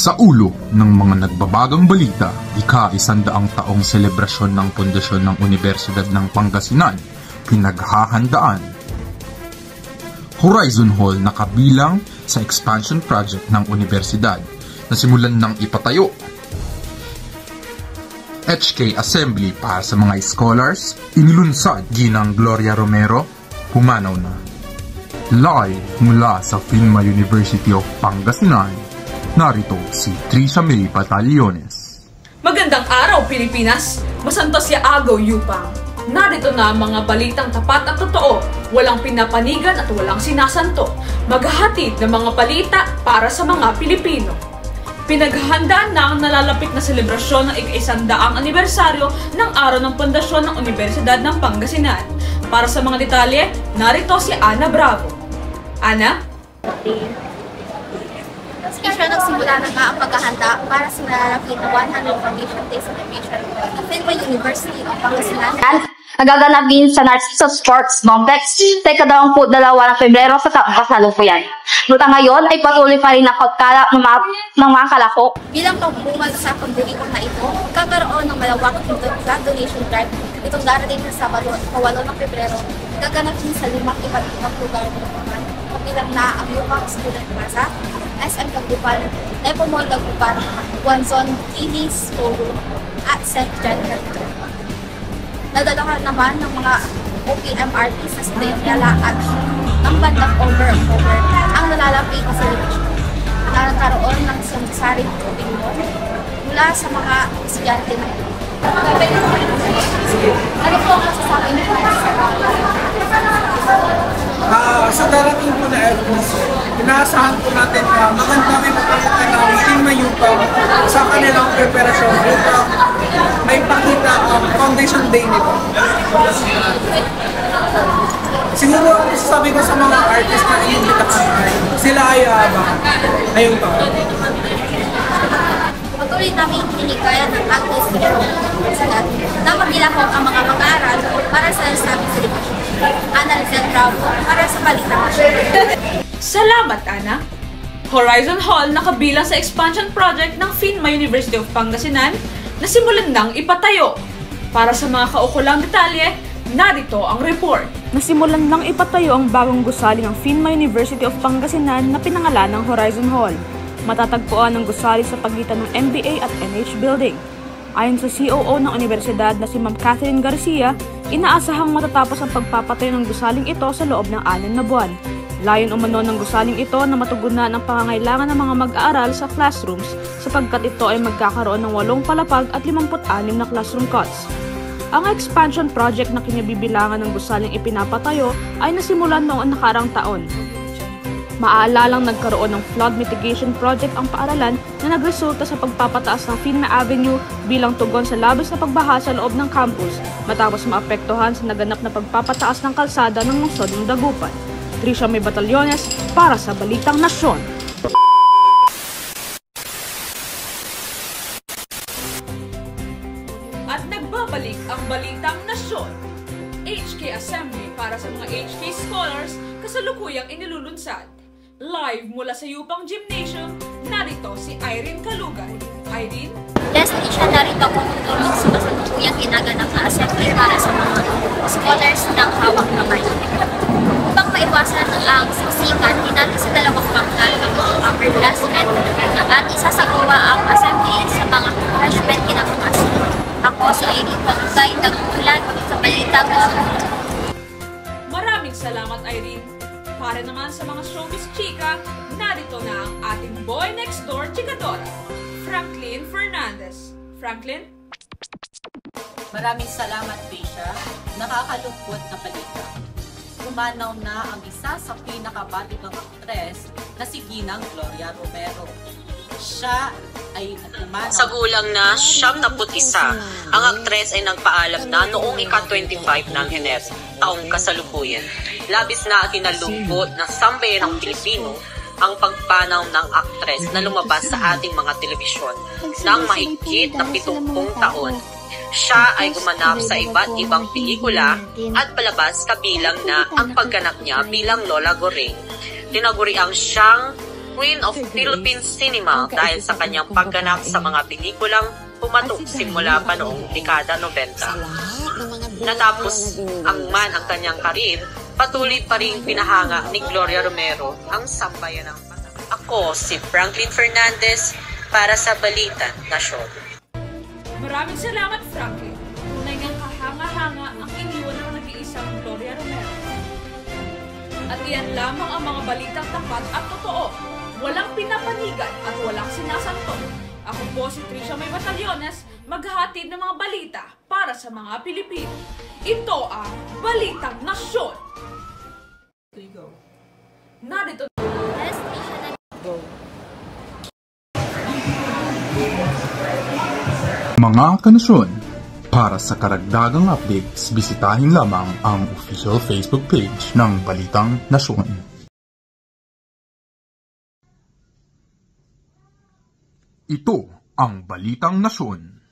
Sa ulo ng mga nagbabagang balita, ika-100 taong selebrasyon ng pundasyon ng Universidad ng Pangasinan, pinaghahandaan. Horizon Hall na kabilang sa expansion project ng universidad na simulan ng ipatayo. HK Assembly para sa mga scholars, inilunsad Ginang Gloria Romero, pumanaw na. Live mula sa FINMA University of Pangasinan, narito si Trisha May Batallones. Magandang araw, Pilipinas! Masantos ya agaw, Yupang! Narito na ang mga balitang tapat at totoo, walang pinapanigan at walang sinasanto. Maghahatid ng mga balita para sa mga Pilipino. Pinaghahandaan na ang nalalapit na selebrasyon ng ika-100 anibersaryo ng Araw ng Pundasyon ng Universidad ng Pangasinan. Para sa mga detalye, narito si Ana Bravo. Ana? Isya nagsimula na nga ang paghahanda para sa nalalapit na 100 Foundation Day celebration ng FINMA University of Pangasinan. Nagaganap din sa Narciso Sports Complex sa ika-22 ng Pebrero sa kasalukuyan. Ngunit ngayon ay patuloy pa rin ang pagkalap ng mga kalahok. Bilang pagbumal sa pagdiriwang na ito, kakaroon ng malawakang blood donation drive itong darating sa Sabado, 8 ng Pebrero. Gaganap din sa 5 iba't ibang lugar ng Pangasinan. Kabilang na ang Yupang Student Plaza, SM Dagupan, Nepo Mall Dagupan, Guanzon, Kilis, Toro, at St. John. Nadalahan naman ng mga OPM artists sa Stay Yala at ang bandang Over ang nalalapit sa celebration. Nagkaroon ng sari-saring opinion mula sa mga estudyante na ito. Ano po ang masasabi niyo? Sa darating po na episode, inaasahan po natin na maganda may mapakita ng FINMA Yupang sa kanilang preparasyon upang may pakita ang Foundation Day nito. Siguro ang masasabi ko sa mga artist na inimbitahan ay sila ay ngayong taon. Patuloy namin hinikaya ng actors na mabilahok ang mga mag-aaral para sa nasabing celebration. Ana Lizelle Bravo para sa Balitang Nasyon. Salamat, Ana! Horizon Hall na kabilang sa expansion project ng FINMA University of Pangasinan na simulan ng ipatayo. Para sa mga kaukulang detalye, narito ang report. Nasimulan ng ipatayo ang bagong gusali ng FINMA University of Pangasinan na pinangalan ng Horizon Hall. Matatagpuan ang gusali sa pagitan ng MBA at NH Building. Ayon sa COO ng universidad na si Ma'am Catherine Garcia, inaasahang matatapos ang pagpapatayo ng gusaling ito sa loob ng 6 na buwan. Layon umano ng gusaling ito na matugunan ang pangangailangan ng mga mag-aaral sa classrooms sapagkat ito ay magkakaroon ng 8 palapag at 56 na classroom cots. Ang expansion project na kinabibilangan ng gusaling ipinapatayo ay nasimulan noong nakarang taon. Maaalalang nagkaroon ng flood mitigation project ang paaralan na nagresulta sa pagpapataas ng FINMA Avenue bilang tugon sa labis na pagbaha sa loob ng campus matapos maapektuhan sa naganap na pagpapataas ng kalsada ng lungsod ng Dagupan. Trisha May Batallones para sa Balitang Nasyon. At nagbabalik ang Balitang Nasyon. HK Assembly para sa mga HK scholars kasalukuyang inilulunsad. Live mula sa Yupang Gymnasium, narito si Irene Kalugay. Irene? Yes, Trisha, narito po tulong sa kasalukuyang ginaganap na assembly para sa mga scholars ng hawak kamay. Upang maiwasan ang siksikan, hinati sa 2 bangka ng upperclassmen at isasagawa ang assembly sa mga freshmen kinabukasan. Ako si Irene Kalugay, nagkukulan sa Balitang Nasyon. Maraming salamat, Irene. Para naman sa mga showbiz chika, narito na ang ating boy next door chikadora, Franklin Fernandez. Franklin? Maraming salamat, Trisha. Nakakalungkot na balita. Pumanaw na ang isa sa pinakabatibang aktres na si Ginang Gloria Romero. Siya ay pumanaw. Sa gulang na 71, ang aktres ay nagpaalam na noong ika-25 ng Henes, taong kasalukuyan. Labis na kinalungkot ng sambayanang Pilipino ang pagpanaw ng aktres na lumabas sa ating mga telebisyon ng mahigit na 70 taon. Siya ay gumanap sa iba't ibang pelikula at palabas kabilang na ang pagganap niya bilang Lola Goring. Tinaguriang siyang Queen of Philippine Cinema dahil sa kanyang pagganap sa mga pelikulang pumatok simula pa noong dekada 90. Natapos ang kanyang karir, patuloy pa rin pinahanga ni Gloria Romero ang sambayan ng Batangas. Ako si Franklin Fernandez para sa Balitang Nasyon. Maraming salamat, Franklin. Tunay ngang kahanga-hanga ang iniwan ng nag-iisang Gloria Romero. At iyan lamang ang mga balitang tapat at totoo. Walang pinapanigan at walang sinasanto. Ako po si Tricia May Batallones, maghahatid ng mga balita para sa mga Pilipino. Ito ang Balitang Nasyon. Narito Mga kanasyon, para sa karagdagang updates, bisitahin lamang ang official Facebook page ng Balitang Nasyon. Ito ang Balitang Nasyon.